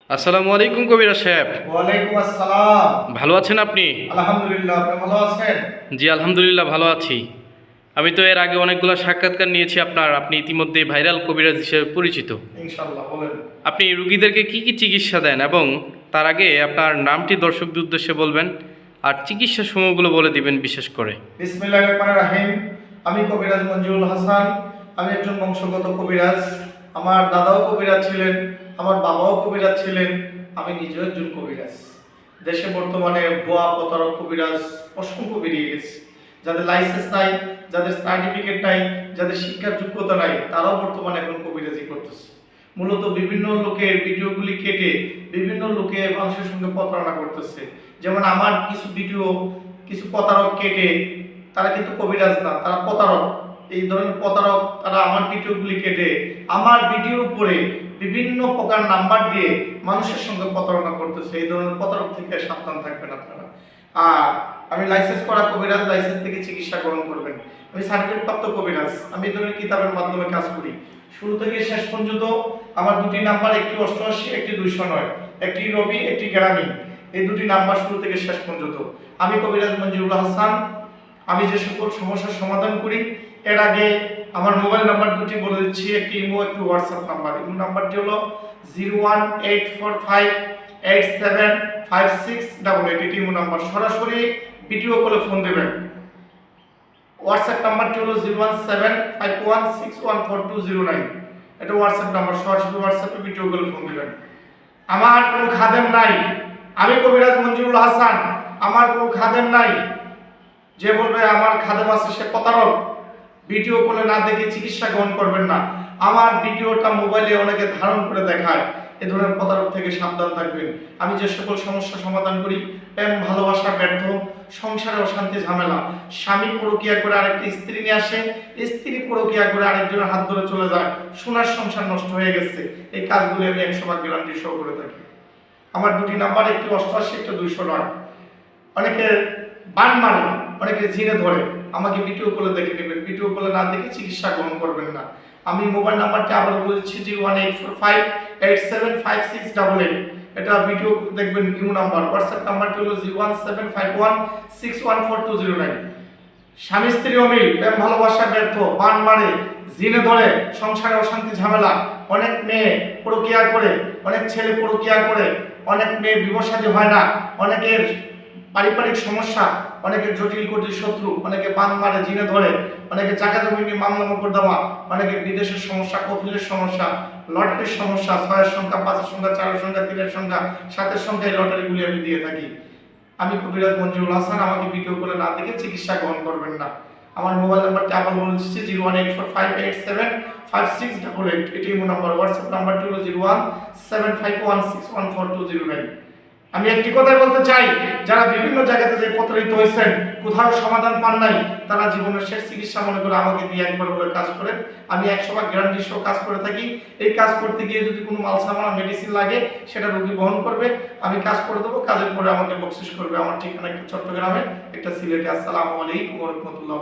আসসালামু আলাইকুম কবিরাজ সাহেব। ওয়ালাইকুম আসসালাম। ভালো আছেন আপনি? আলহামদুলিল্লাহ, আপনি ভালো আছেন? জি আলহামদুলিল্লাহ ভালো আছি। আমি তো এর আগে অনেকগুলো সাক্ষাৎকার নিয়েছি আপনার, আপনি ইতিমধ্যে ভাইরাল কবিরাজ হিসেবে পরিচিত। ইনশাআল্লাহ বলেন। আপনি রুগীদেরকে কি কি চিকিৎসা দেন এবং তার আগে আপনার নামটি দর্শকদের উদ্দেশ্যে বলবেন আর চিকিৎসা সময়গুলো বলে দিবেন বিশেষ করে। বিসমিল্লাহির রহমানির রহিম। আমি কবিরাজ মঞ্জুরুল হাসান। আমি একজন বংশগত কবিরাজ। আমার দাদাও কবিরাজ ছিলেন, আমার বাবাও কবিরাজ ছিলেন, আমি নিজেও একজন কবিরাজ। দেশে বর্তমানে ভুয়া প্রতারক কবিরাজ অসংখ্য বেরিয়ে গেছে। যাদের লাইসেন্স নাই, যাদের সার্টিফিকেট নাই, যাদের শিক্ষার যোগ্যতা নাই, তারাও বর্তমানে এখন কবিরাজি করতেছে। মূলত বিভিন্ন লোকের ভিডিওগুলি কেটে বিভিন্ন লোকে মানুষের সঙ্গে প্রতারণা করতেছে। যেমন আমার কিছু ভিডিও কিছু প্রতারক কেটে, তারা কিন্তু কবিরাজ না, তারা প্রতারক। এই ধরনের প্রতারক তারা আমার ভিডিওগুলি কেটে আমার ভিডিওর উপরে বিভিন্ন প্রকার নাম্বার দিয়ে মানুষের সঙ্গে প্রতারণা করতেছে। এই ধরনের প্রতারক থেকে সাবধান থাকবেন আপনারা। আর আমি লাইসেন্স করা কবিরাজ, লাইসেন্স থেকে চিকিৎসা গ্রহণ করবেন। আমি সার্টিফিকেট প্রাপ্ত কবিরাজ। আমি এই ধরনের কিতাবের মাধ্যমে কাজ করি। শুরু থেকে শেষ পর্যন্ত আমার দুটি নাম্বার, একটি 88, একটি 209, একটি রবি, একটি গ্রামীণ। এই দুটি নাম্বার শুরু থেকে শেষ পর্যন্ত। আমি কবিরাজ মঞ্জুরুল হাসান। আমি যে সকল সমস্যার সমাধান করি, এর আগে আমার মোবাইল নাম্বার দুটি বলে দিচ্ছি, একটি ইমো, একটি হোয়াটসঅ্যাপ নাম্বার। ইমো নাম্বারটি হলো 01845875688। এটি ইমো নাম্বার। সরাসরি ভিডিও কলে ফোন দেবেন। হোয়াটসঅ্যাপ নাম্বারটি হলো 01751614209। এটা হোয়াটসঅ্যাপ নাম্বার। সরাসরি হোয়াটসঅ্যাপে ভিডিও কলে ফোন দিবেন। আমার কোনো খাদেম নাই। আমি কবিরাজ মঞ্জুরুল হাসান। আমার কোনো খাদেম নাই। যে বলবে আমার খাদেম আছে সে প্রতারক। ভিডিও কলে না দেখে চিকিৎসা গ্রহণ করবেন না। আমার ভিডিওটা মোবাইলে অনেকে ধারণ করে দেখায়। এ ধরনের প্রতারক থেকে সাবধান থাকবেন। আমি যে সকল সমস্যা সমাধান করি, প্রেম ভালোবাসা ব্যর্থ, সংসারে অশান্তি ঝামেলা, স্বামী পরকীয়া করে আরেকটি স্ত্রী নিয়ে আসে, স্ত্রী পরকীয়া করে আরেকজনের হাত ধরে চলে যায়, সোনার সংসার নষ্ট হয়ে গেছে, এই কাজগুলি আমি 100% গ্যারান্টি সহ করে থাকি। আমার দুটি নাম্বার, একটি 88, একটি 209। অনেকে বান মারে, অনেকে জিনে ধরে। আমাকে ভিডিও কলে দেখে নেবেন। ভিডিও কলে না দেখে চিকিৎসা গ্রহণ করবেন না। আমি মোবাইল নাম্বারটি আবার বলে দিচ্ছি, 01845875688। এটা ভিডিও দেখবেন, নিউ নাম্বার। হোয়াটসঅ্যাপ নাম্বারটি হলো 01751614209। স্বামী স্ত্রী অমিল, প্রেম ভালোবাসা ব্যর্থ, বান মারে, জিনে ধরে, সংসারে অশান্তি ঝামেলা, অনেক মেয়ে পরকীয়া করে, অনেক ছেলে পরকীয়া করে, অনেক মেয়ে বিবাহশাদী হয় না, অনেকের পারিবারিক সমস্যা, অনেকের জটিল কঠিন শত্রু, অনেকে বান মারে, জিনে ধরে, অনেকে জায়গা জমি নিয়ে মামলা মোকদ্দমা, অনেকে বিদেশের সমস্যা, কফিলের সমস্যা, লটারির সমস্যা, 6-এর সংখ্যা, 5-এর সংখ্যা, 4-এর সংখ্যা, 3-এর সংখ্যা, 7-এর সংখ্যা, এই লটারিগুলি আমি দিয়ে থাকি। আমি কবিরাজ মঞ্জুরুল হাসান। আমাকে ভিডিও করে না দেখে চিকিৎসা গ্রহণ করবেন না। আমার মোবাইল নাম্বারটি আবার বলে দিচ্ছি, 01845875688। এটি ইমো নাম্বার। হোয়াটসঅ্যাপ নাম্বারটি হলো 01751614209। আমি একটি কথাই বলতে চাই, যারা বিভিন্ন জায়গাতে যে প্রতারিত হয়েছেন, কোথাও সমাধান পান নাই, তারা জীবনের শেষ চিকিৎসা মনে করে আমাকে দিয়ে একবার বলে কাজ করেন। আমি 100% গ্যারান্টি সহ কাজ করে থাকি। এই কাজ করতে গিয়ে যদি কোনো মাল সামানা মেডিসিন লাগে, সেটা রোগী বহন করবে, আমি কাজ করে দেবো। কাজের পরে আমাকে বকশিশ করবে। আমার ঠিকানা একটা চট্টগ্রামে, একটা সিলেটে। আসসালামু আলাইকুম ওয়া রাহমাতুল্লাহ।